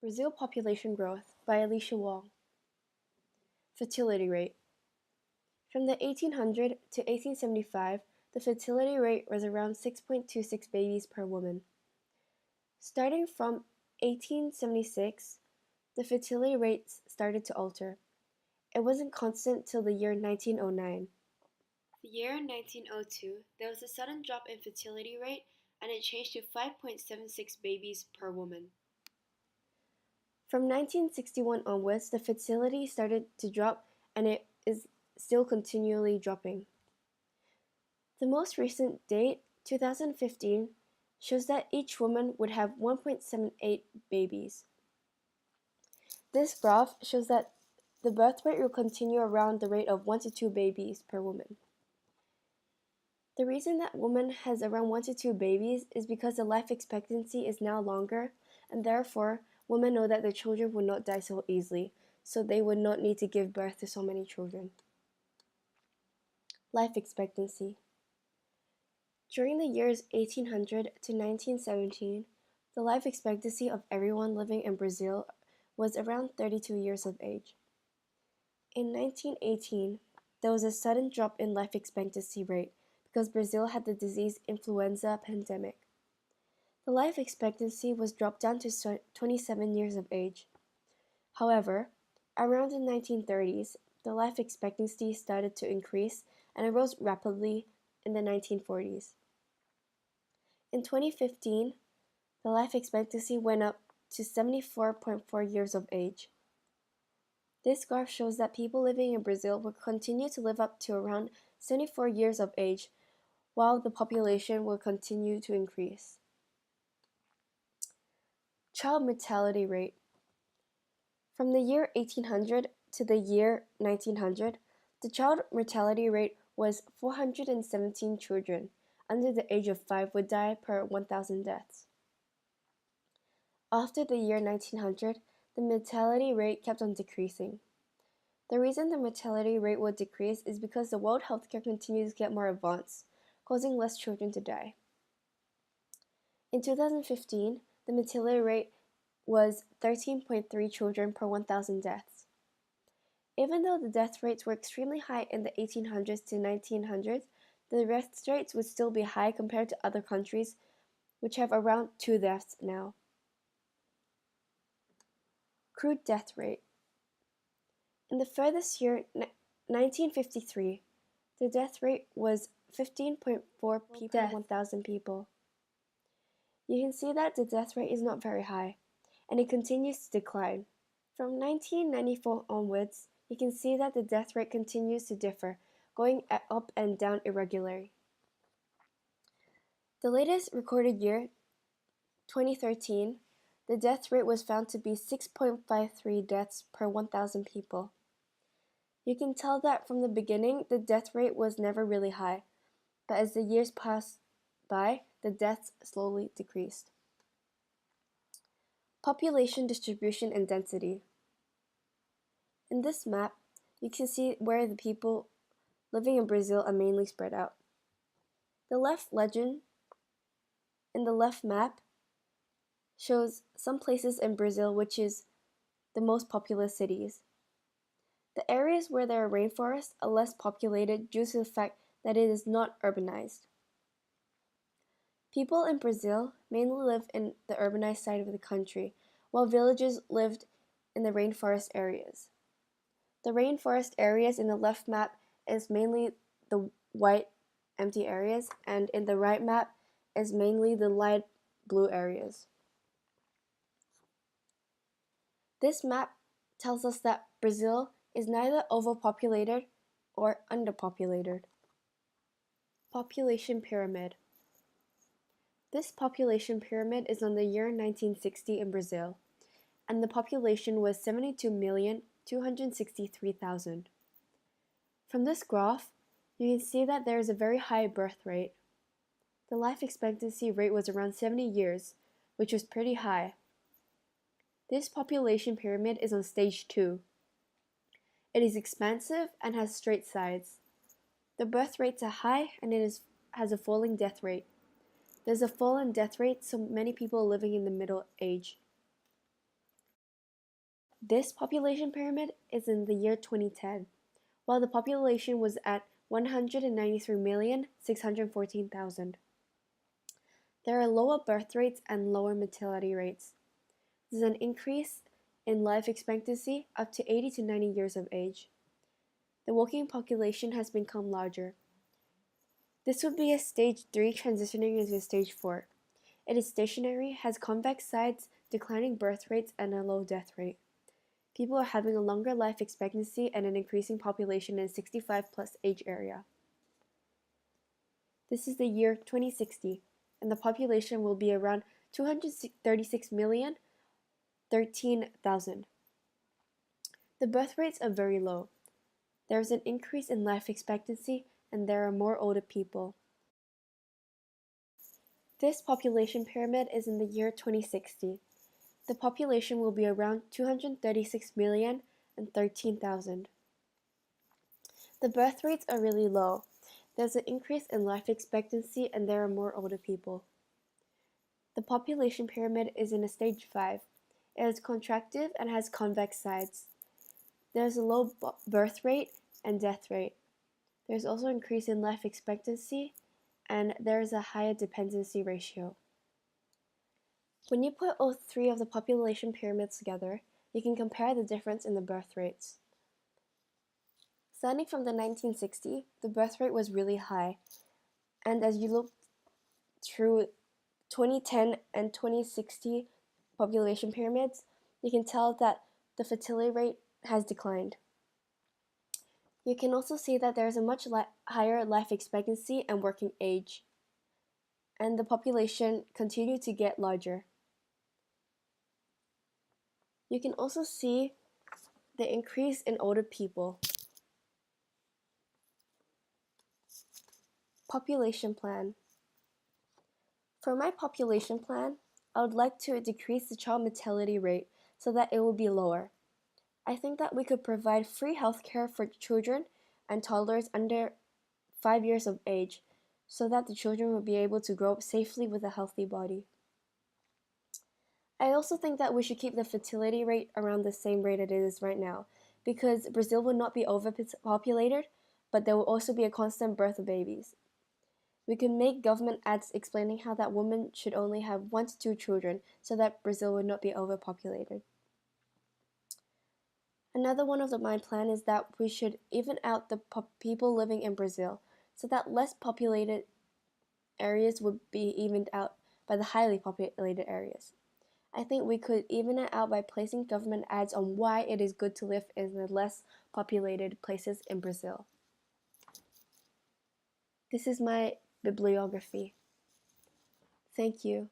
Brazil Population Growth by Alicia Wong. Fertility rate. From the 1800 to 1875, the fertility rate was around 6.26 babies per woman. Starting from 1876, the fertility rates started to alter. It wasn't constant till the year 1909. The year 1902, there was a sudden drop in fertility rate and it changed to 5.76 babies per woman. From 1961 onwards, the fertility started to drop and it is still continually dropping. The most recent date, 2015, shows that each woman would have 1.78 babies. This graph shows that the birth rate will continue around the rate of 1 to 2 babies per woman. The reason that woman has around 1 to 2 babies is because the life expectancy is now longer, and therefore women know that their children will not die so easily, so they would not need to give birth to so many children. Life expectancy. During the years 1800 to 1917, the life expectancy of everyone living in Brazil was around 32 years of age. In 1918, there was a sudden drop in life expectancy rate because Brazil had the disease influenza pandemic. The life expectancy was dropped down to 27 years of age. However, around the 1930s, the life expectancy started to increase and arose rapidly in the 1940s. In 2015, the life expectancy went up to 74.4 years of age. This graph shows that people living in Brazil will continue to live up to around 74 years of age, while the population will continue to increase. Child mortality rate. From the year 1800 to the year 1900, the child mortality rate was 417 children under the age of 5 would die per 1,000 deaths. After the year 1900, the mortality rate kept on decreasing. The reason the mortality rate would decrease is because the world healthcare continues to get more advanced, causing less children to die. In 2015, the mortality rate was 13.3 children per 1,000 deaths. Even though the death rates were extremely high in the 1800s to 1900s, the death rates would still be high compared to other countries, which have around 2 deaths now. Crude death rate. In the furthest year, 1953, the death rate was 15.4 people per 1,000 people. You can see that the death rate is not very high, and it continues to decline. From 1994 onwards, you can see that the death rate continues to differ, going up and down irregularly. The latest recorded year, 2013, the death rate was found to be 6.53 deaths per 1,000 people. You can tell that from the beginning, the death rate was never really high, but as the years passed by, the deaths slowly decreased. Population distribution and density. In this map, you can see where the people living in Brazil are mainly spread out. The left legend in the left map shows some places in Brazil which is the most populous cities. The areas where there are rainforests are less populated due to the fact that it is not urbanized. People in Brazil mainly live in the urbanized side of the country, while villages lived in the rainforest areas. The rainforest areas in the left map is mainly the white empty areas, and in the right map is mainly the light blue areas. This map tells us that Brazil is neither overpopulated or underpopulated. Population pyramid. This population pyramid is on the year 1960 in Brazil, and the population was 72,263,000. From this graph, you can see that there is a very high birth rate. The life expectancy rate was around 70 years, which was pretty high. This population pyramid is on stage 2. It is expansive and has straight sides. The birth rates are high and has a falling death rate. There's a fall in death rate, so many people are living in the middle age. This population pyramid is in the year 2010, while the population was at 193,614,000. There are lower birth rates and lower mortality rates. There's an increase in life expectancy up to 80 to 90 years of age. The working population has become larger. This would be a stage 3 transitioning into stage 4. It is stationary, has convex sides, declining birth rates, and a low death rate. People are having a longer life expectancy and an increasing population in 65 plus age area. This is the year 2060, and the population will be around 236,013,000. The birth rates are very low. There is an increase in life expectancy, and there are more older people. This population pyramid is in the year 2060. The population will be around 236,013,000. The birth rates are really low. There's an increase in life expectancy and there are more older people. The population pyramid is in a stage 5. It is contractive and has convex sides. There's a low birth rate and death rate. There's also an increase in life expectancy and there is a higher dependency ratio. When you put all three of the population pyramids together, you can compare the difference in the birth rates. Starting from the 1960s, the birth rate was really high, and as you look through 2010 and 2060 population pyramids, you can tell that the fertility rate has declined. You can also see that there is a much higher life expectancy and working age, and the population continued to get larger. You can also see the increase in older people. Population plan. For my population plan, I would like to decrease the child mortality rate so that it will be lower. I think that we could provide free healthcare for children and toddlers under 5 years of age so that the children will be able to grow up safely with a healthy body. I also think that we should keep the fertility rate around the same rate it is right now because Brazil will not be overpopulated, but there will also be a constant birth of babies. We can make government ads explaining how that women should only have 1 to 2 children so that Brazil would not be overpopulated. Another one of my plan is that we should even out the people living in Brazil so that less populated areas would be evened out by the highly populated areas. I think we could even it out by placing government ads on why it is good to live in the less populated places in Brazil. This is my bibliography. Thank you.